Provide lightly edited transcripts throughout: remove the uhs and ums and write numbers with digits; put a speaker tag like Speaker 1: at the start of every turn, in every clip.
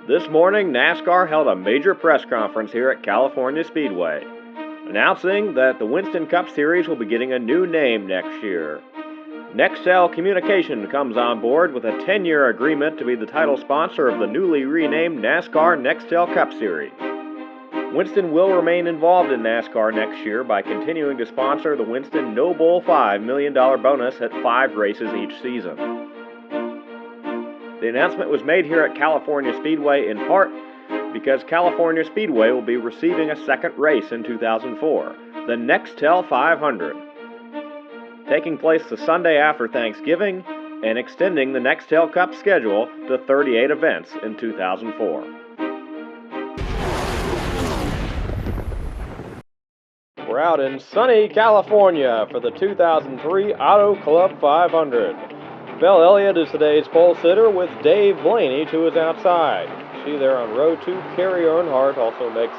Speaker 1: This morning, NASCAR held a major press conference here at California Speedway, announcing that the Winston Cup Series will be getting a new name next year. Nextel Communication comes on board with a 10-year agreement to be the title sponsor of the newly renamed NASCAR Nextel Cup Series. Winston will remain involved in NASCAR next year by continuing to sponsor the Winston No Bull $5 million bonus at 5 races each season. The announcement was made here at California Speedway in part because California Speedway will be receiving a second race in 2004, the Nextel 500, taking place the Sunday after Thanksgiving and extending the Nextel Cup schedule to 38 events in 2004. We're out in sunny California for the 2003 Auto Club 500. Bill Elliott is today's pole sitter with Dave Blaney to his outside. See there on row 2, Dale Earnhardt also makes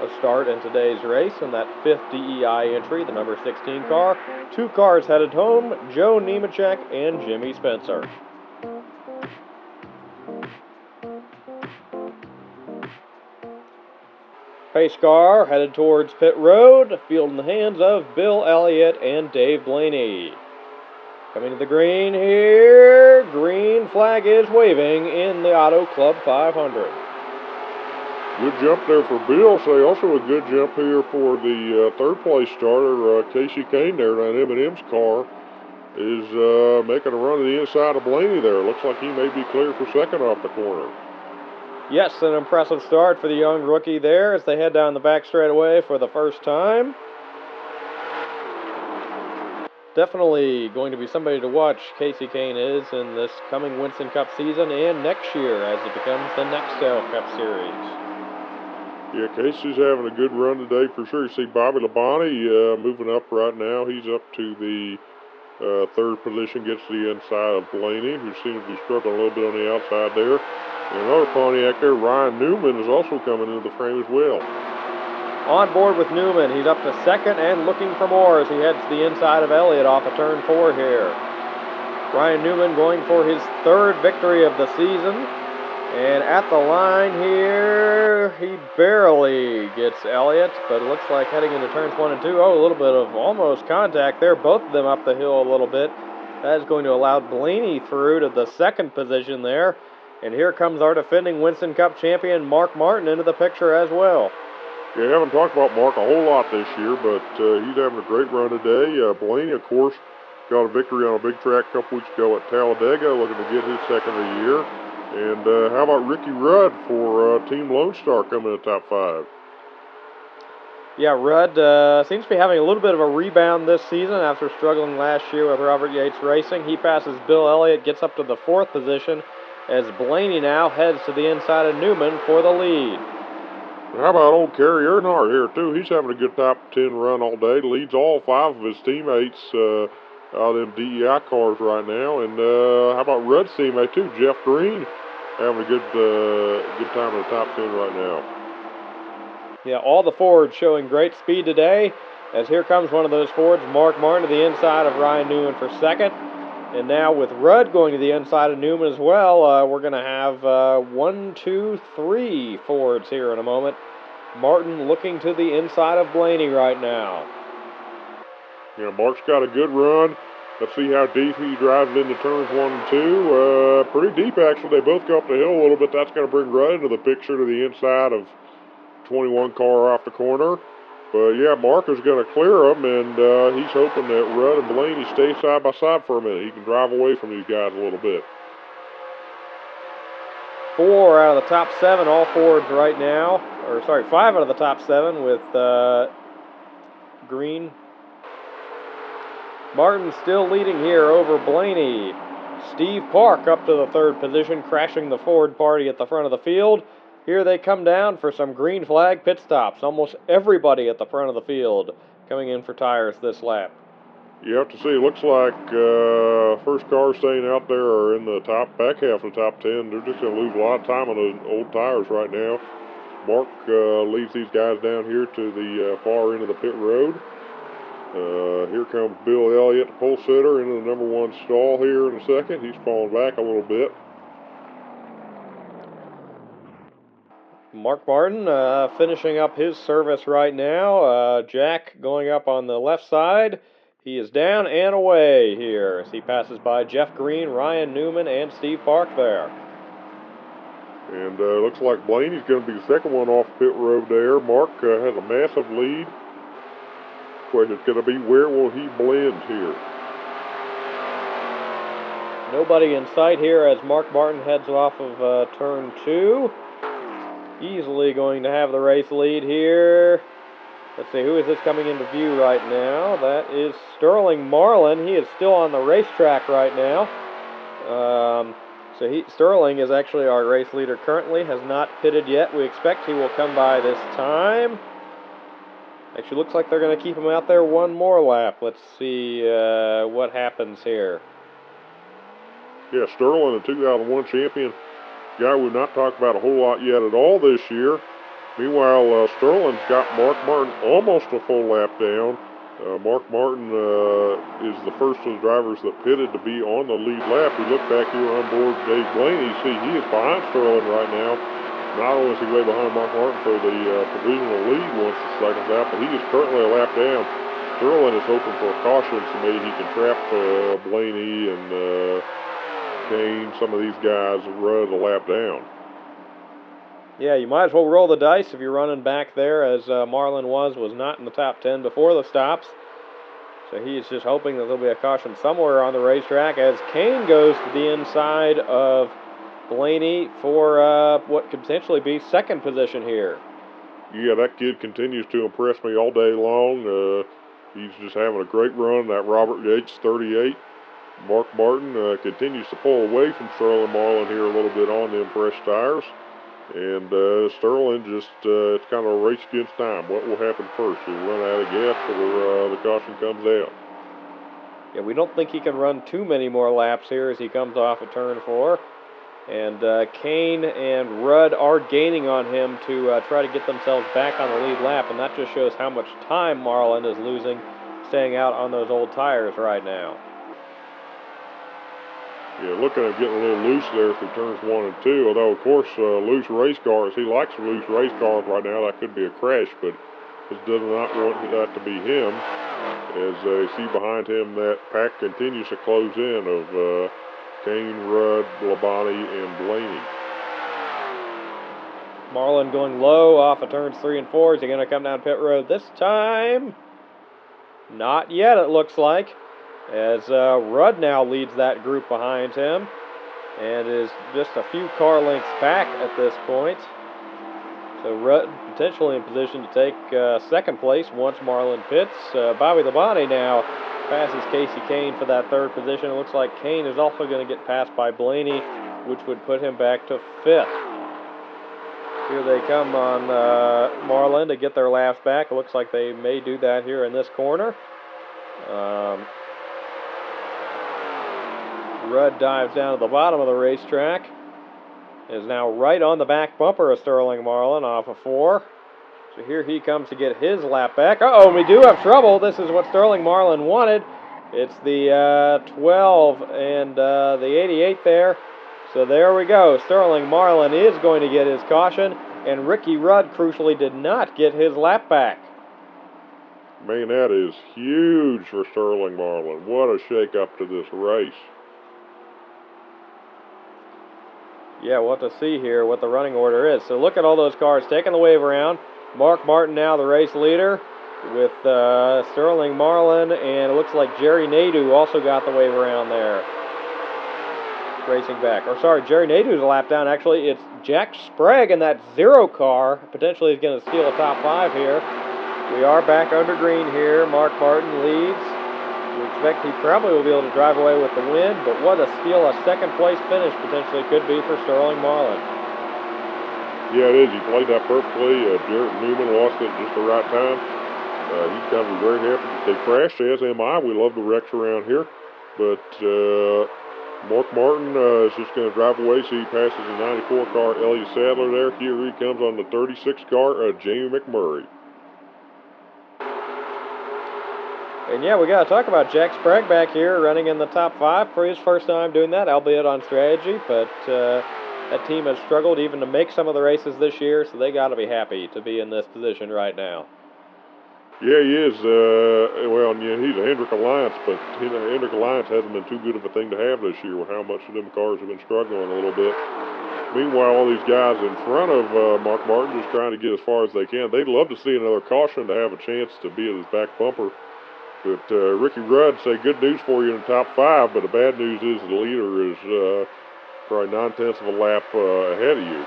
Speaker 1: a start in today's race in that 5th DEI entry, the number 16 car. 2 cars headed home, Joe Nemechek and Jimmy Spencer. Pace car headed towards pit road, field in the hands of Bill Elliott and Dave Blaney. Coming to the green here, green flag is waving in the Auto Club 500.
Speaker 2: Good jump there for Bill. So also a good jump here for the third place starter, Casey Kane there. That M&M's car is making a run to the inside of Blaney there. Looks like he may be clear for second off the corner.
Speaker 1: Yes, an impressive start for the young rookie there as they head down the back straightaway for the first time. Definitely going to be somebody to watch, Casey Kane is, in this coming Winston Cup season and next year as it becomes the Nextel Cup Series.
Speaker 2: Yeah, Casey's having a good run today for sure. You see Bobby Labonte moving up right now. He's up to the third position, gets to the inside of Blaney, who seems to be struggling a little bit on the outside there. And another Pontiac there, Ryan Newman, is also coming into the frame as well.
Speaker 1: On board with Newman, he's up to second and looking for more as he heads to the inside of Elliott off of turn 4 here. Ryan Newman going for his third victory of the season. And at the line here, he barely gets Elliott, but it looks like heading into turns 1 and 2. Oh, a little bit of almost contact there, both of them up the hill a little bit. That is going to allow Blaney through to the second position there. And here comes our defending Winston Cup champion, Mark Martin, into the picture as well.
Speaker 2: Yeah, I haven't talked about Mark a whole lot this year, but he's having a great run today. Blaney, of course, got a victory on a big track a couple weeks ago at Talladega, looking to get his second of the year. And how about Ricky Rudd for Team Lone Star coming in the top 5?
Speaker 1: Yeah, Rudd seems to be having a little bit of a rebound this season after struggling last year with Robert Yates Racing. He passes Bill Elliott, gets up to the 4th position, as Blaney now heads to the inside of Newman for the lead.
Speaker 2: How about old Dale Earnhardt here, too? He's having a good top 10 run all day. Leads all 5 of his teammates out of them DEI cars right now. And how about Rudd's teammate, too, Jeff Green, having a good time in the top 10 right now.
Speaker 1: Yeah, all the Fords showing great speed today, as here comes one of those Fords, Mark Martin, to the inside of Ryan Newman for second. And now with Rudd going to the inside of Newman as well, we're going to have 1, 2, 3 Fords here in a moment. Martin looking to the inside of Blaney right now.
Speaker 2: Yeah, Mark's got a good run. Let's see how deep he drives into turns 1 and 2. Pretty deep, actually. They both go up the hill a little bit. That's going to bring Rudd into the picture to the inside of 21 car off the corner. But yeah, Mark is going to clear him, and he's hoping that Rudd and Blaney stay side by side for a minute. He can drive away from these guys a little bit.
Speaker 1: 4 out of the top 7, all Fords right now. 5 out of the top 7 with Green. Martin still leading here over Blaney. Steve Park up to the 3rd position, crashing the Ford party at the front of the field. Here they come down for some green flag pit stops. Almost everybody at the front of the field coming in for tires this lap.
Speaker 2: You have to see, it looks like first cars staying out there are in the back half of the top 10. They're just going to lose a lot of time on those old tires right now. Mark leads these guys down here to the far end of the pit road. Here comes Bill Elliott, the pole sitter, into the number 1 stall here in a second. He's falling back a little bit.
Speaker 1: Mark Martin finishing up his service right now. Jack going up on the left side. He is down and away here as he passes by Jeff Green, Ryan Newman, and Steve Park there.
Speaker 2: And looks like Blaney's going to be the second one off pit road there. Mark has a massive lead. Question's going to be, where will he blend here?
Speaker 1: Nobody in sight here as Mark Martin heads off of turn 2. Easily going to have the race lead here. Let's see, who is this coming into view right now? That is Sterling Marlin. He is still on the racetrack right now. Sterling is actually our race leader currently, has not pitted yet. We expect he will come by this time. Actually, looks like they're going to keep him out there one more lap. Let's see what happens here.
Speaker 2: Yeah, Sterling, the 2001 champion, guy we've not talked about a whole lot yet at all this year. Meanwhile, Sterling's got Mark Martin almost a full lap down. Mark Martin is the first of the drivers that pitted to be on the lead lap. We look back here on board Dave Blaney. You see he is behind Sterling right now. Not only is he way behind Mark Martin for the provisional lead once the second lap, but he is currently a lap down. Sterling is hoping for a caution, so maybe he can trap Blaney and Kane, some of these guys run a lap down.
Speaker 1: Yeah, you might as well roll the dice if you're running back there, as Marlin was not in the top 10 before the stops. So he's just hoping that there'll be a caution somewhere on the racetrack as Kane goes to the inside of Blaney for what could potentially be second position here.
Speaker 2: Yeah, that kid continues to impress me all day long. He's just having a great run, that Robert Yates 38. Mark Martin continues to pull away from Sterling Marlin here a little bit on them fresh tires. And Sterling just, it's kind of a race against time. What will happen first? He'll run out of gas or the caution comes out.
Speaker 1: Yeah, we don't think he can run too many more laps here as he comes off of turn 4. And Kane and Rudd are gaining on him to try to get themselves back on the lead lap. And that just shows how much time Marlin is losing staying out on those old tires right now.
Speaker 2: Yeah, looking at getting a little loose there through turns 1 and 2. Although, of course, loose race cars, he likes loose race cars right now. That could be a crash, but just does not want that to be him. As you see behind him, that pack continues to close in of Kane, Rudd, Labonte, and Blaney.
Speaker 1: Marlin going low off of turns 3 and 4. Is he going to come down pit road this time? Not yet, it looks like. As Rudd now leads that group behind him and is just a few car lengths back at this point. So Rudd potentially in position to take second place once Marlin pits. Bobby Labonte now passes Casey Kane for that third position. It looks like Kane is also going to get passed by Blaney, which would put him back to 5th. Here they come on Marlin to get their laps back. It looks like they may do that here in this corner. Rudd dives down to the bottom of the racetrack. Is now right on the back bumper of Sterling Marlin off of 4. So here he comes to get his lap back. Uh-oh, we do have trouble. This is what Sterling Marlin wanted. It's the 12 and the 88 there. So there we go. Sterling Marlin is going to get his caution, and Ricky Rudd crucially did not get his lap back.
Speaker 2: Man, that is huge for Sterling Marlin. What a shake-up to this race.
Speaker 1: Yeah, we'll have to see here what the running order is. So look at all those cars taking the wave around. Mark Martin now the race leader with Sterling Marlin, and it looks like Jerry Nadeau also got the wave around there. Racing back. Or sorry, Jerry Nadeau's a lap down. Actually, it's Jack Sprague in that 0 car. Potentially is going to steal a top 5 here. We are back under green here. Mark Martin leads. We expect he probably will be able to drive away with the win, but what a steal, a second place finish potentially could be for Sterling Marlin.
Speaker 2: Yeah, it is. He played that perfectly. Jarrett Newman lost it at just the right time. He's going to be very happy that they crashed, as am I. We love the wrecks around here. But Mark Martin is just going to drive away, so he passes the 94 car, Elliott Sadler there. Here he comes on the 36 car, Jamie McMurray.
Speaker 1: And yeah, we got to talk about Jack Sprague back here running in the top 5 for his first time doing that, albeit on strategy. But That team has struggled even to make some of the races this year, so they got to be happy to be in this position right now.
Speaker 2: Yeah, he is. Well, yeah, he's a Hendrick Alliance, but Hendrick Alliance hasn't been too good of a thing to have this year with how much of them cars have been struggling a little bit. Meanwhile, all these guys in front of Mark Martin just trying to get as far as they can. They'd love to see another caution to have a chance to be at his back bumper. But Ricky Rudd say good news for you in the top 5, but the bad news is the leader is probably 9/10 of a lap ahead of you.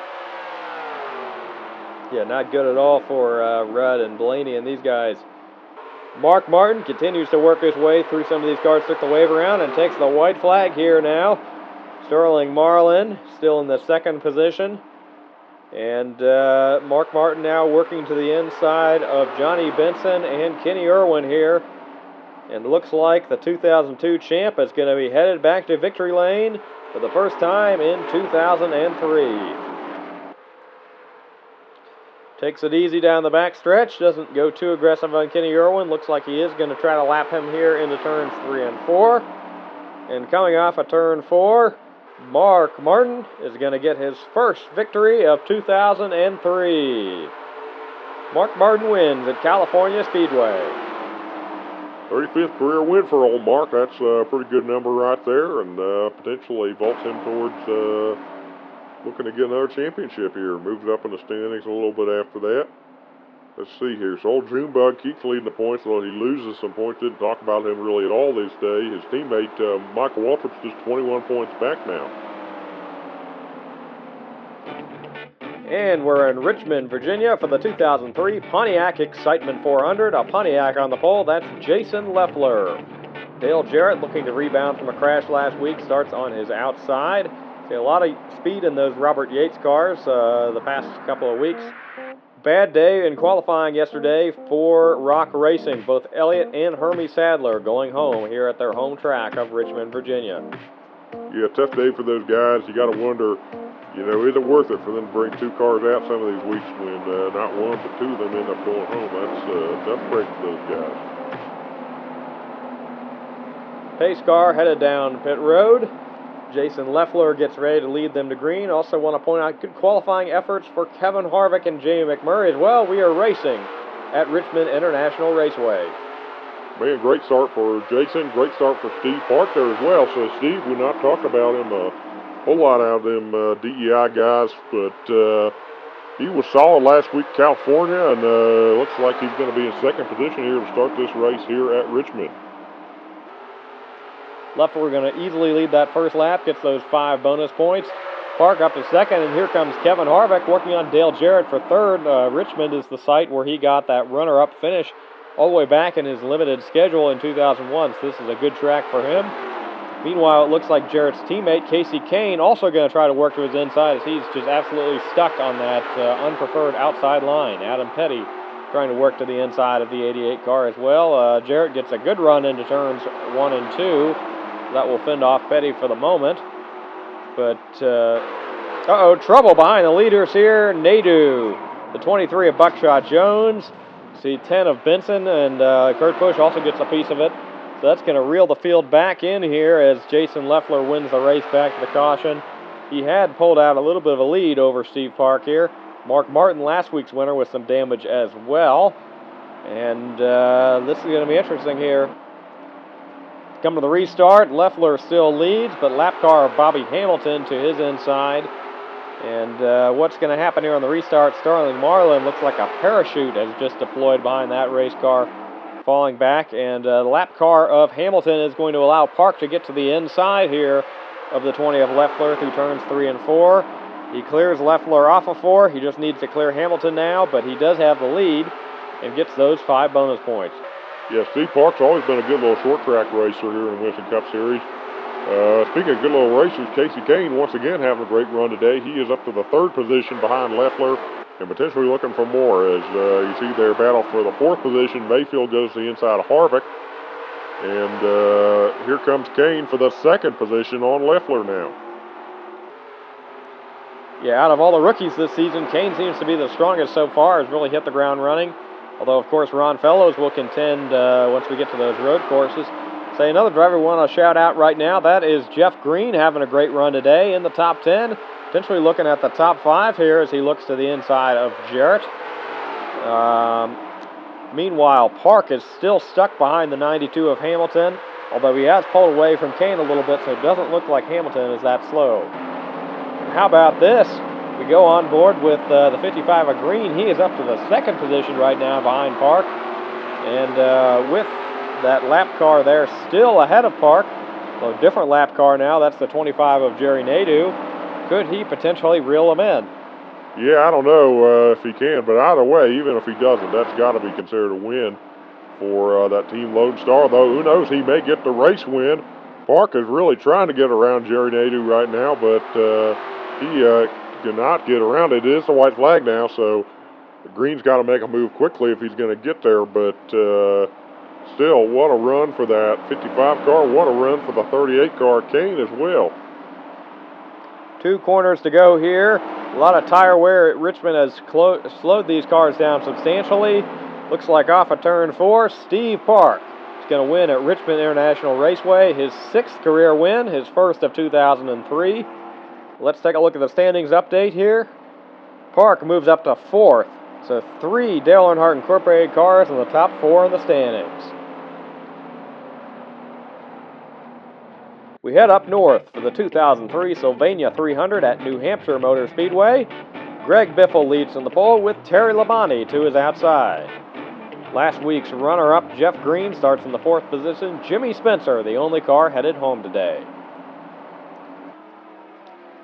Speaker 1: Yeah, not good at all for Rudd and Blaney and these guys. Mark Martin continues to work his way through some of these cars, took the wave around and takes the white flag here now. Sterling Marlin still in the second position. And Mark Martin now working to the inside of Johnny Benson and Kenny Irwin here. And looks like the 2002 champ is going to be headed back to victory lane for the first time in 2003. Takes it easy down the back stretch, doesn't go too aggressive on Kenny Irwin. Looks like he is going to try to lap him here into turns 3 and 4. And coming off of turn 4, Mark Martin is going to get his first victory of 2003. Mark Martin wins at California Speedway.
Speaker 2: 35th career win for old Mark. That's a pretty good number right there, and potentially vaults him towards looking to get another championship here. Moves up in the standings a little bit after that. Let's see here. So old Junebug keeps leading the points, although he loses some points. Didn't talk about him really at all this day. His teammate, Michael Waltrip's just 21 points back now.
Speaker 1: And we're in Richmond, Virginia for the 2003 Pontiac Excitement 400. A Pontiac on the pole, that's Jason Leffler. Dale Jarrett, looking to rebound from a crash last week, starts on his outside. See a lot of speed in those Robert Yates cars the past couple of weeks. Bad day in qualifying yesterday for Rock Racing. Both Elliott and Hermie Sadler going home here at their home track of Richmond, Virginia.
Speaker 2: Yeah, tough day for those guys. You got to wonder, is it worth it for them to bring 2 cars out some of these weeks when not one but 2 of them end up going home? That's a tough break for those guys.
Speaker 1: Pace car headed down pit road. Jason Leffler gets ready to lead them to green. Also want to point out good qualifying efforts for Kevin Harvick and Jamie McMurray as well. We are racing at Richmond International Raceway.
Speaker 2: Man, great start for Jason. Great start for Steve Park there as well. So, Steve, we're not talking about him a whole lot out of them DEI guys, but he was solid last week in California, and looks like he's going to be in second position here to start this race here at Richmond.
Speaker 1: Leffler going to easily lead that first lap, gets those 5 bonus points. Park up to second, and here comes Kevin Harvick working on Dale Jarrett for third. Richmond is the site where he got that runner-up finish all the way back in his limited schedule in 2001, so this is a good track for him. Meanwhile, it looks like Jarrett's teammate, Casey Kane, also going to try to work to his inside as he's just absolutely stuck on that unpreferred outside line. Adam Petty trying to work to the inside of the 88 car as well. Jarrett gets a good run into turns 1 and 2. That will fend off Petty for the moment. But, trouble behind the leaders here. Nadeau, the 23 of Buckshot Jones. See 10 of Benson, and Kurt Busch also gets a piece of it. So that's going to reel the field back in here as Jason Leffler wins the race back to the caution. He had pulled out a little bit of a lead over Steve Park here. Mark Martin, last week's winner, with some damage as well. And this is going to be interesting here. Coming to the restart, Leffler still leads, but lap car Bobby Hamilton to his inside. And what's going to happen here on the restart, Sterling Marlin looks like a parachute has just deployed behind that race car, falling back. And the lap car of Hamilton is going to allow Park to get to the inside here of the 20 of Leffler through turns 3 and 4. He clears Leffler off of 4. He just needs to clear Hamilton now, but he does have the lead and gets those 5 bonus points.
Speaker 2: Yeah, Steve Park's always been a good little short track racer here in the Winston Cup Series. Speaking of good little racers, Casey Kane once again having a great run today. He is up to the 3rd position behind Leffler and potentially looking for more as you see their battle for the 4th position. Mayfield goes to the inside of Harvick. And here comes Kane for the 2nd position on Leffler now.
Speaker 1: Yeah, out of all the rookies this season, Kane seems to be the strongest so far, has really hit the ground running. Although, of course, Ron Fellows will contend once we get to those road courses. Say another driver we want to shout out right now, that is Jeff Green having a great run today in the top 10. Potentially looking at the top 5 here as he looks to the inside of Jarrett. Meanwhile, Park is still stuck behind the 92 of Hamilton, although he has pulled away from Kane a little bit, so it doesn't look like Hamilton is that slow. And how about this? We go on board with the 55 of Green. He is up to the 2nd position right now behind Park. And with that lap car there still ahead of Park, so a different lap car now, that's the 25 of Jerry Nadeau. Could he potentially reel him in?
Speaker 2: Yeah, I don't know if he can, but either way, even if he doesn't, that's got to be considered a win for that Team Lone Star, though who knows, he may get the race win. Park is really trying to get around Jerry Nadeau right now, but he cannot get around it. It is the white flag now, so Green's got to make a move quickly if he's going to get there, but still, what a run for that 55 car. What a run for the 38 car, Kane, as well.
Speaker 1: 2 corners to go here. A lot of tire wear at Richmond has slowed these cars down substantially. Looks like off of turn 4, Steve Park is going to win at Richmond International Raceway. His 6th career win, his first of 2003. Let's take a look at the standings update here. Park moves up to 4th. So 3 Dale Earnhardt Incorporated cars in the top 4 in the standings. We head up north for the 2003 Sylvania 300 at New Hampshire Motor Speedway. Greg Biffle leads in the pole with Terry Labonte to his outside. Last week's runner-up Jeff Green starts in the 4th position. Jimmy Spencer, the only car headed home today.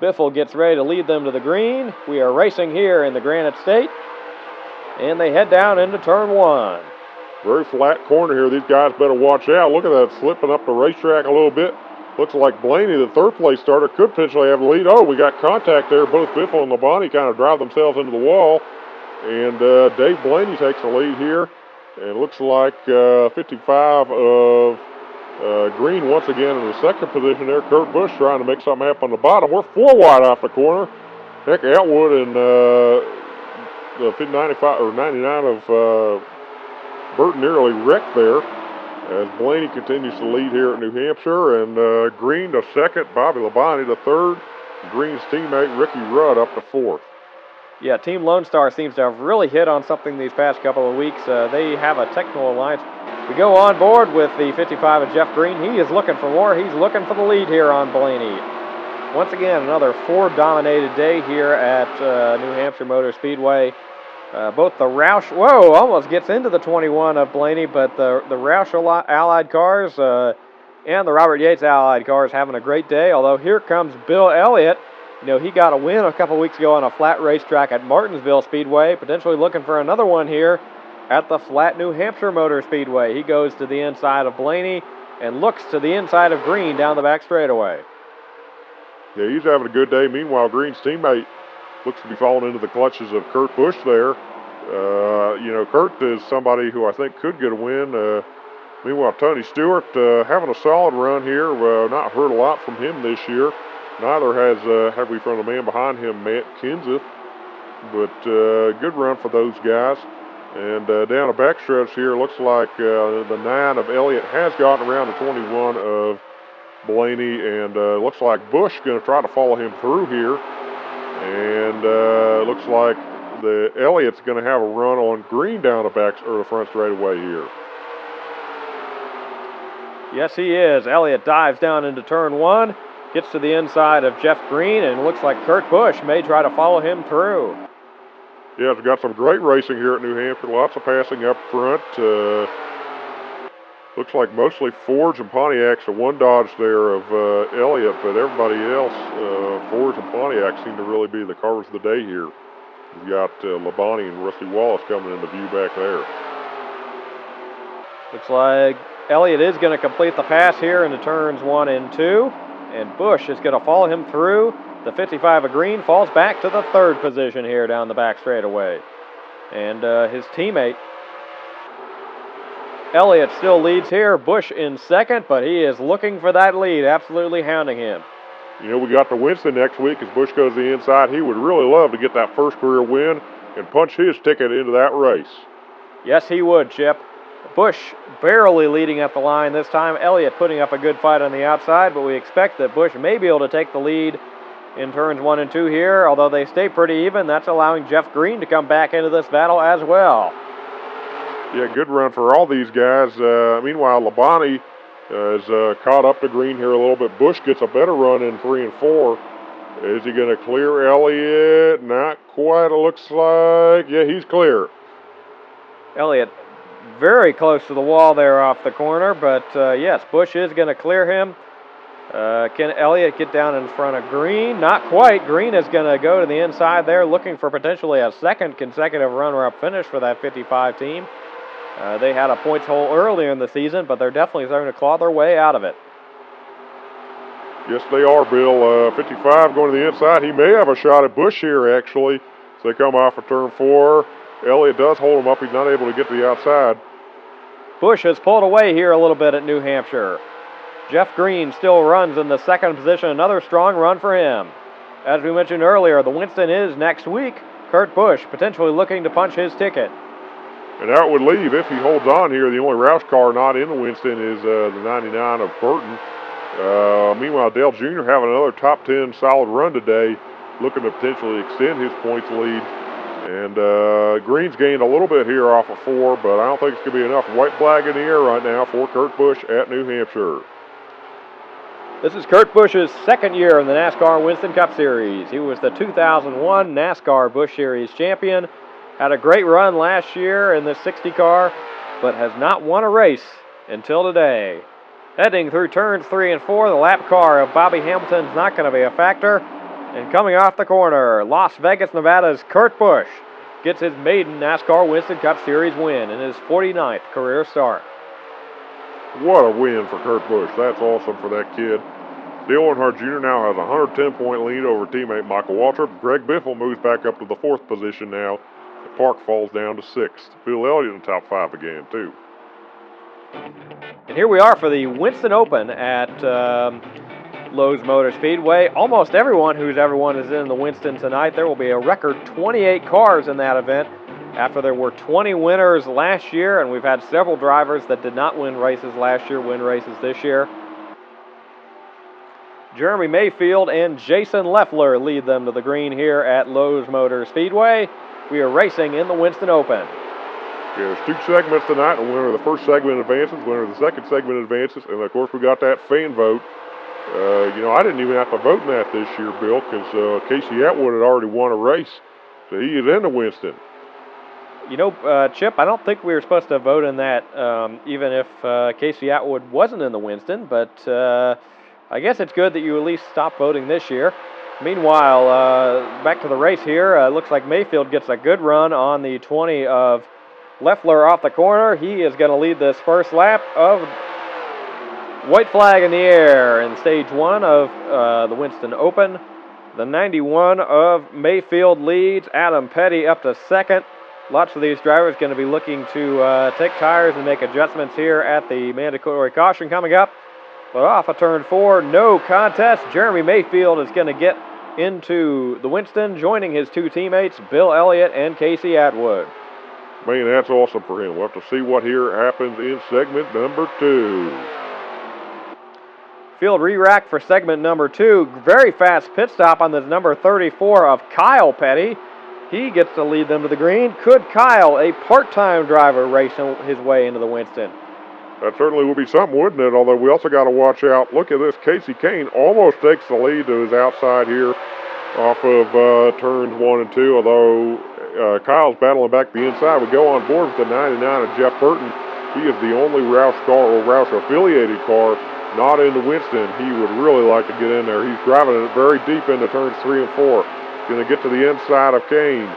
Speaker 1: Biffle gets ready to lead them to the green. We are racing here in the Granite State, and they head down into turn 1.
Speaker 2: Very flat corner here. These guys better watch out. Look at that, slipping up the racetrack a little bit. Looks like Blaney, the 3rd place starter, could potentially have the lead. Oh, we got contact there. Both Biffle and Labonte kind of drive themselves into the wall. And Dave Blaney takes the lead here. And it looks like 55 of Green once again in the 2nd position there. Kurt Busch trying to make something happen on the bottom. We're 4 wide off the corner. Nick Atwood and the 95 or 99 of Burton nearly wrecked there, as Blaney continues to lead here at New Hampshire, and Green to 2nd, Bobby Labonte to 3rd, Green's teammate Ricky Rudd up to 4th.
Speaker 1: Yeah, Team Lone Star seems to have really hit on something these past couple of weeks. They have a technical alliance. We go on board with the 55 of Jeff Green. He is looking for more. He's looking for the lead here on Blaney. Once again, another Ford-dominated day here at New Hampshire Motor Speedway. Both the Roush, almost gets into the 21 of Blaney, but the Roush Allied cars and the Robert Yates Allied cars having a great day. Although here comes Bill Elliott. You know, he got a win a couple weeks ago on a flat racetrack at Martinsville Speedway, potentially looking for another one here at the flat New Hampshire Motor Speedway. He goes to the inside of Blaney and looks to the inside of Green down the back straightaway.
Speaker 2: Yeah, he's having a good day. Meanwhile, Green's teammate looks to be falling into the clutches of Kurt Busch there. Kurt is somebody who I think could get a win. Meanwhile, Tony Stewart having a solid run here. Not heard a lot from him this year. Neither have we from the man behind him, Matt Kenseth. But good run for those guys. And down the backstretch here, looks like the 9 of Elliott has gotten around the 21 of Blaney, and looks like Busch going to try to follow him through here. And looks like the Elliott's going to have a run on Green down the back or the front straightaway here.
Speaker 1: Yes, he is. Elliott dives down into turn 1, gets to the inside of Jeff Green, and looks like Kurt Busch may try to follow him through.
Speaker 2: Yeah, it's got some great racing here at New Hampshire. Lots of passing up front. Looks like mostly Fords and Pontiacs. The one Dodge there of Elliott, but everybody else, Fords and Pontiacs, seem to really be the cars of the day here. You've got Labonte and Rusty Wallace coming into view back there.
Speaker 1: Looks like Elliott is going to complete the pass here into turns 1 and 2, and Busch is going to follow him through. The 55 of Green falls back to the 3rd position here down the back straightaway. And his teammate, Elliott, still leads here. Busch in 2nd, but he is looking for that lead, absolutely hounding him.
Speaker 2: You know, we got to Winston next week as Busch goes to the inside. He would really love to get that first career win and punch his ticket into that race.
Speaker 1: Yes, he would, Chip. Busch barely leading at the line this time. Elliott putting up a good fight on the outside, but we expect that Busch may be able to take the lead in turns 1 and 2 here. Although they stay pretty even, that's allowing Jeff Green to come back into this battle as well.
Speaker 2: Yeah, good run for all these guys. Meanwhile, Labonte is caught up to Green here a little bit. Bush gets a better run in 3 and 4. Is he going to clear Elliott? Not quite, it looks like. Yeah, he's clear.
Speaker 1: Elliott very close to the wall there off the corner, but yes, Bush is going to clear him. Can Elliott get down in front of Green? Not quite. Green is going to go to the inside there, looking for potentially a second consecutive runner-up finish for that 55 team. They had a points hole earlier in the season, but they're definitely starting to claw their way out of it.
Speaker 2: Yes, they are, Bill. 55 going to the inside. He may have a shot at Bush here, actually. So they come off of turn 4. Elliott does hold him up. He's not able to get to the outside.
Speaker 1: Bush has pulled away here a little bit at New Hampshire. Jeff Green still runs in the second position. Another strong run for him. As we mentioned earlier, the Winston is next week. Kurt Busch potentially looking to punch his ticket.
Speaker 2: And that would leave, if he holds on here, the only Roush car not in the Winston is the 99 of Burton. Meanwhile, Dale Jr. having another top 10 solid run today, looking to potentially extend his points lead. And Green's gained a little bit here off of 4, but I don't think it's going to be enough. White flag in the air right now for Kurt Busch at New Hampshire.
Speaker 1: This is Kurt Busch's second year in the NASCAR Winston Cup Series. He was the 2001 NASCAR Busch Series champion. Had a great run last year in the 60 car, but has not won a race until today. Heading through turns 3 and 4, the lap car of Bobby Hamilton's not going to be a factor. And coming off the corner, Las Vegas, Nevada's Kurt Busch gets his maiden NASCAR Winston Cup Series win in his 49th career start.
Speaker 2: What a win for Kurt Busch. That's awesome for that kid. Dale Earnhardt Jr. now has a 110-point lead over teammate Michael Waltrip. Greg Biffle moves back up to the 4th position now. Park falls down to 6th. Bill Elliott in the top 5 again, too.
Speaker 1: And here we are for the Winston Open at Lowe's Motor Speedway. Almost everyone who's ever won is in the Winston tonight. There will be a record 28 cars in that event after there were 20 winners last year, and we've had several drivers that did not win races last year win races this year. Jeremy Mayfield and Jason Leffler lead them to the green here at Lowe's Motor Speedway. We are racing in the Winston Open.
Speaker 2: Yeah, there's 2 segments tonight. The winner of the first segment advances, winner of the second segment advances, and of course we got that fan vote. I didn't even have to vote in that this year, Bill, because Casey Atwood had already won a race, so he is in the Winston.
Speaker 1: Chip, I don't think we were supposed to vote in that, even if Casey Atwood wasn't in the Winston, but I guess it's good that you at least stopped voting this year. Meanwhile, back to the race here. Looks like Mayfield gets a good run on the 20 of Leffler off the corner. He is going to lead this first lap of white flag in the air in stage 1 of the Winston Open. The 91 of Mayfield leads. Adam Petty up to 2nd. Lots of these drivers going to be looking to take tires and make adjustments here at the mandatory caution coming up. But off of turn 4, no contest. Jeremy Mayfield is going to get into the Winston, joining his 2 teammates, Bill Elliott and Casey Atwood.
Speaker 2: Man, that's awesome for him. We'll have to see what here happens in segment number 2.
Speaker 1: Field re-rack for segment number 2. Very fast pit stop on this number 34 of Kyle Petty. He gets to lead them to the green. Could Kyle, a part-time driver, race his way into the Winston?
Speaker 2: That certainly would be something, wouldn't it? Although we also got to watch out. Look at this. Casey Kane almost takes the lead to his outside here off of turns 1 and 2. Although Kyle's battling back the inside. We go on board with the 99 of Jeff Burton. He is the only Roush car or Roush-affiliated car not in the Winston. He would really like to get in there. He's driving it very deep into turns 3 and 4. He's going to get to the inside of Kane.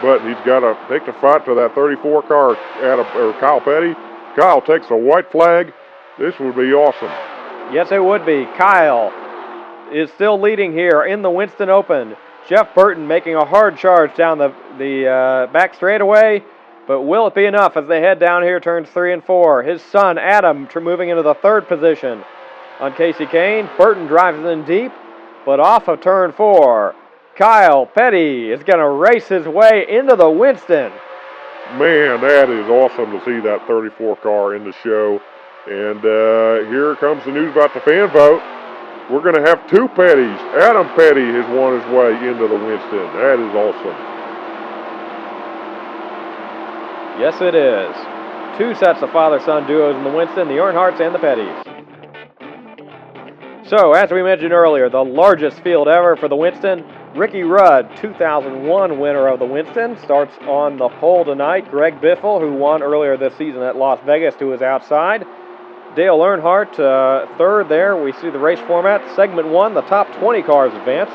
Speaker 2: But he's got to take the fight to that 34 car, Kyle Petty. Kyle takes a white flag. This would be awesome.
Speaker 1: Yes, it would be. Kyle is still leading here in the Winston Open. Jeff Burton making a hard charge down the back straightaway, but will it be enough as they head down here turns 3 and 4? His son, Adam, moving into the 3rd position on Casey Kane. Burton drives in deep, but off of turn 4, Kyle Petty is going to race his way into the Winston.
Speaker 2: Man, that is awesome to see that 34 car in the show. And here comes the news about the fan vote. we're going to have two Petties. Adam Petty has won his way into the Winston. That is awesome.
Speaker 1: Yes, it is. Two sets of father-son duos in the Winston, the Earnhardts and the Pettys. So, as we mentioned earlier, the largest field ever for the Winston. Ricky Rudd, 2001 winner of the Winston, starts on the pole tonight. Greg Biffle, who won earlier this season at Las Vegas, to his outside. Dale Earnhardt, third there. We see the race format. Segment 1, the top 20 cars advance.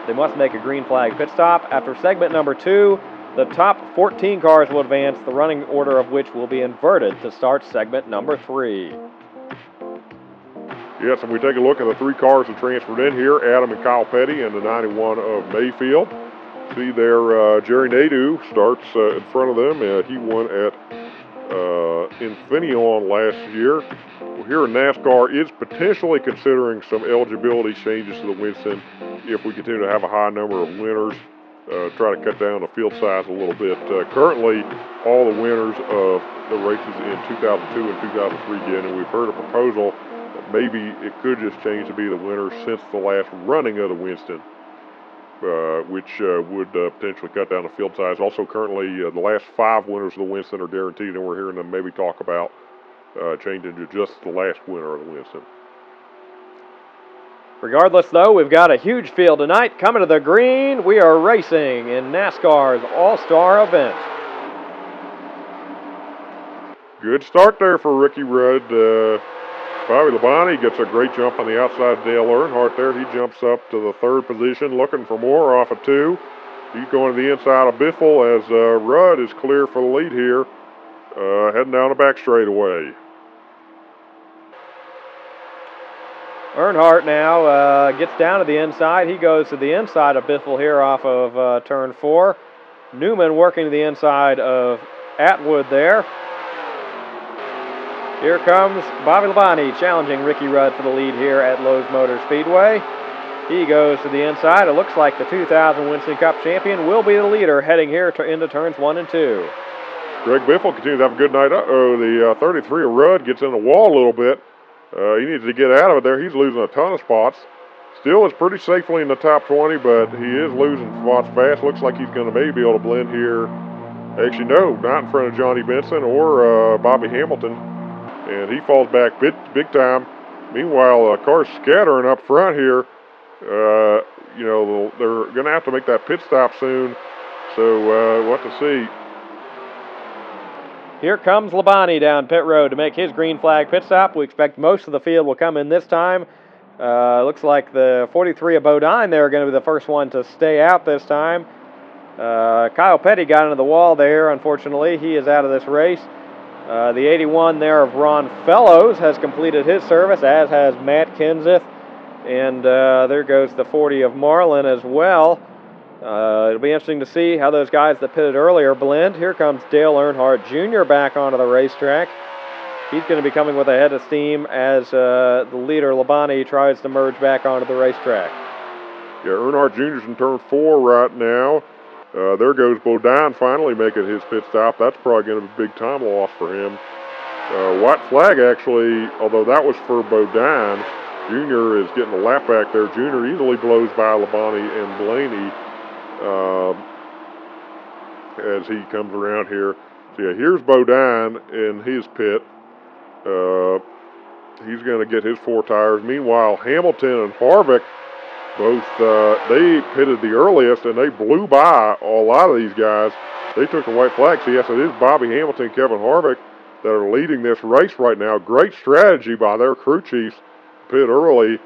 Speaker 1: They must make a green flag pit stop. After segment number 2, the top 14 cars will advance, the running order of which will be inverted to start segment number 3.
Speaker 2: Yes, and we take a look at the three cars that transferred in here, Adam and Kyle Petty and the 91 of Mayfield. See there, Jerry Nadeau starts in front of them. He won at Infineon last year. Well, here in NASCAR is potentially considering some eligibility changes to the Winston if we continue to have a high number of winners. Try to cut down the field size a little bit. Currently, all the winners of the races in 2002 and 2003 again, and we've heard a proposal maybe it could just change to be the winner since the last running of the Winston, which would potentially cut down the field size. Also, currently, the last 5 winners of the Winston are guaranteed, and we're hearing them maybe talk about changing to just the last winner of the Winston.
Speaker 1: Regardless, though, we've got a huge field tonight. Coming to the green, we are racing in NASCAR's All-Star event.
Speaker 2: Good start there for Ricky Rudd. Bobby Labonte gets a great jump on the outside of Dale Earnhardt there. He jumps up to the 3rd position, looking for more off of 2. He's going to the inside of Biffle as Rudd is clear for the lead here, heading down the back straightaway.
Speaker 1: Earnhardt now gets down to the inside. He goes to the inside of Biffle here off of turn 4. Newman working to the inside of Atwood there. Here comes Bobby Labonte challenging Ricky Rudd for the lead here at Lowe's Motor Speedway. He goes to the inside. It looks like the 2000 Winston Cup champion will be the leader heading here into turns 1 and 2.
Speaker 2: Greg Biffle continues to have a good night. The 33 of Rudd gets in the wall a little bit. He needs to get out of it there. He's losing a ton of spots. Still is pretty safely in the top 20, but he is losing spots fast. Looks like he's going to maybe be able to blend here. Actually, no, not in front of Johnny Benson or Bobby Hamilton. And he falls back big time. Meanwhile, cars scattering up front here. They're going to have to make that pit stop soon. So we'll have to see.
Speaker 1: Here comes Labonte down pit road to make his green flag pit stop. We expect most of the field will come in this time. Looks like the 43 of Bodine there are going to be the first one to stay out this time. Kyle Petty got into the wall there, unfortunately. He is out of this race. The 81 there of Ron Fellows has completed his service, as has Matt Kenseth. And there goes the 40 of Marlin as well. It'll be interesting to see how those guys that pitted earlier blend. Here comes Dale Earnhardt Jr. back onto the racetrack. He's going to be coming with a head of steam as the leader, Labonte, tries to merge back onto the racetrack.
Speaker 2: Yeah, Earnhardt Jr.'s in turn 4 right now. There goes Bodine finally making his pit stop. That's probably going to be a big time loss for him. White flag, actually, although that was for Bodine. Jr. is getting a lap back there. Jr. easily blows by Labonte and Blaney as he comes around here. So yeah, here's Bodine in his pit. He's going to get his 4 tires. Meanwhile, Hamilton and Harvick, both, they pitted the earliest, and they blew by a lot of these guys. They took the white flag. So yes, it is Bobby Hamilton and Kevin Harvick that are leading this race right now. Great strategy by their crew chiefs. Pit early.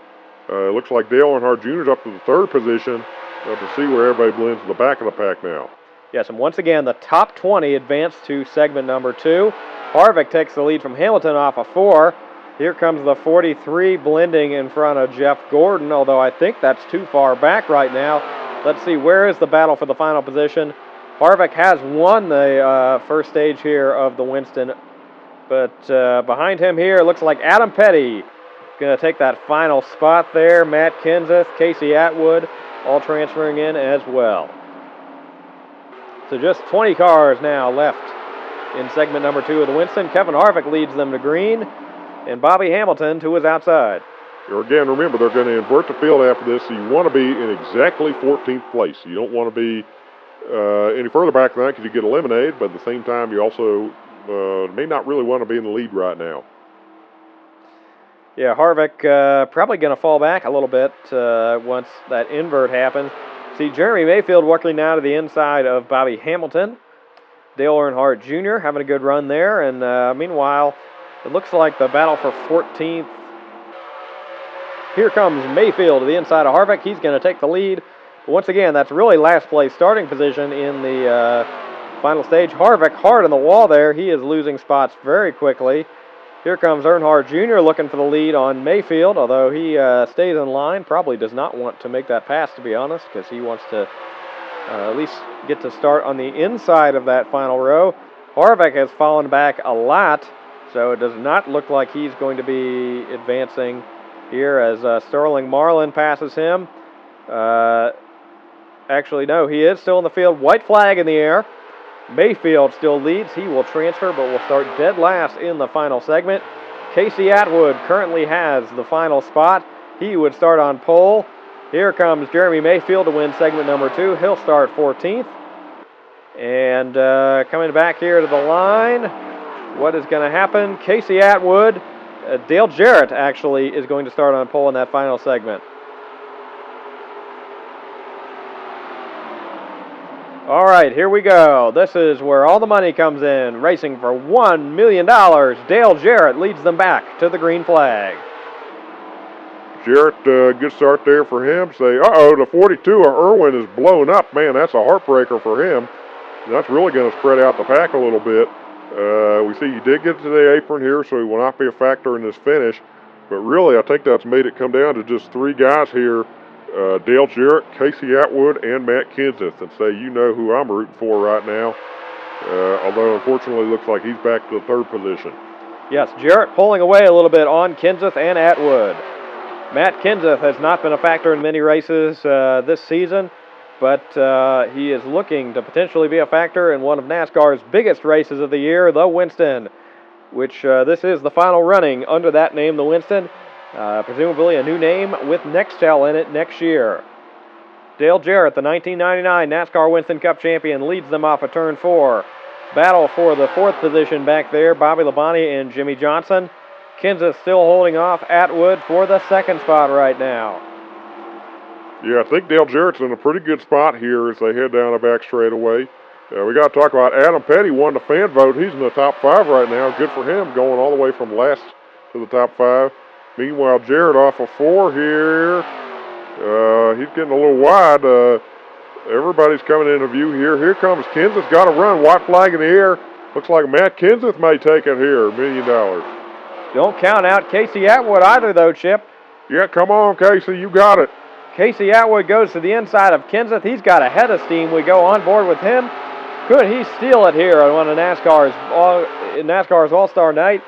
Speaker 2: Looks like Dale Earnhardt Jr. is up to the 3rd position. To see where everybody blends to the back of the pack now.
Speaker 1: Yes, and once again, the top 20 advance to segment number 2. Harvick takes the lead from Hamilton off of 4. Here comes the 43 blending in front of Jeff Gordon, although I think that's too far back right now. Let's see, where is the battle for the final position? Harvick has won the first stage here of the Winston, but behind him here, it looks like Adam Petty going to take that final spot there. Matt Kenseth, Casey Atwood, all transferring in as well. So just 20 cars now left in segment number 2 of the Winston. Kevin Harvick leads them to green, and Bobby Hamilton to his outside.
Speaker 2: Again, remember, they're going to invert the field after this, so you want to be in exactly 14th place. You don't want to be any further back than that because you get eliminated, but at the same time, you also may not really want to be in the lead right now.
Speaker 1: Yeah, Harvick probably going to fall back a little bit once that invert happens. See, Jeremy Mayfield working now to the inside of Bobby Hamilton. Dale Earnhardt Jr. having a good run there, and meanwhile, it looks like the battle for 14th. Here comes Mayfield to the inside of Harvick. He's going to take the lead. But once again, that's really last place starting position in the final stage. Harvick hard on the wall there. He is losing spots very quickly. Here comes Earnhardt Jr. looking for the lead on Mayfield, although he stays in line. Probably does not want to make that pass, to be honest, because he wants to at least get to start on the inside of that final row. Harvick has fallen back a lot, so it does not look like he's going to be advancing here as Sterling Marlin passes him. Actually, no, he is still in the field. White flag in the air. Mayfield still leads. He will transfer, but will start dead last in the final segment. Casey Atwood currently has the final spot. He would start on pole. Here comes Jeremy Mayfield to win segment number 2. He'll start 14th. And coming back here to the line, what is going to happen? Casey Atwood, Dale Jarrett actually is going to start on pole in that final segment. All right, here we go. This is where all the money comes in. Racing for $1 million. Dale Jarrett leads them back to the green flag.
Speaker 2: Jarrett, good start there for him. Say, the 42 of Irwin is blown up. Man, that's a heartbreaker for him. That's really going to spread out the pack a little bit. We see he did get to the apron here, so he will not be a factor in this finish. But really, I think that's made it come down to just 3 guys here. Dale Jarrett, Casey Atwood, and Matt Kenseth, and say, you know who I'm rooting for right now. Although, unfortunately, looks like he's back to the 3rd position.
Speaker 1: Yes, Jarrett pulling away a little bit on Kenseth and Atwood. Matt Kenseth has not been a factor in many races this season, but he is looking to potentially be a factor in one of NASCAR's biggest races of the year, the Winston, which this is the final running under that name, the Winston. Presumably a new name with Nextel in it next year. Dale Jarrett, the 1999 NASCAR Winston Cup champion, leads them off of turn 4. Battle for the 4th position back there, Bobby Labonte and Jimmy Johnson. Kenseth still holding off Atwood for the 2nd spot right now.
Speaker 2: Yeah, I think Dale Jarrett's in a pretty good spot here as they head down the back straightaway. We got to talk about Adam Petty won the fan vote. He's in the top 5 right now. Good for him, going all the way from last to the top 5. Meanwhile, Jarrett off of 4 here. He's getting a little wide. Everybody's coming into view here. Here comes Kenseth. Got to run. White flag in the air. Looks like Matt Kenseth may take it here. $1 million.
Speaker 1: Don't count out Casey Atwood either, though, Chip.
Speaker 2: Yeah, come on, Casey. You got it.
Speaker 1: Casey Atwood goes to the inside of Kenseth. He's got a head of steam. We go on board with him. Could he steal it here on one of NASCAR's All-Star night?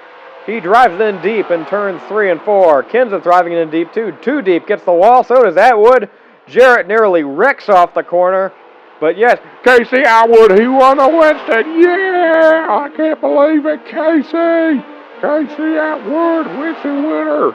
Speaker 1: He drives in deep in turns 3 and 4. Kenseth driving in deep too. 2 deep, gets the wall. So does Atwood. Jarrett nearly wrecks off the corner. But yes,
Speaker 2: Casey Atwood, he won the Winston. Yeah! I can't believe it, Casey! Casey Atwood, Winston winner.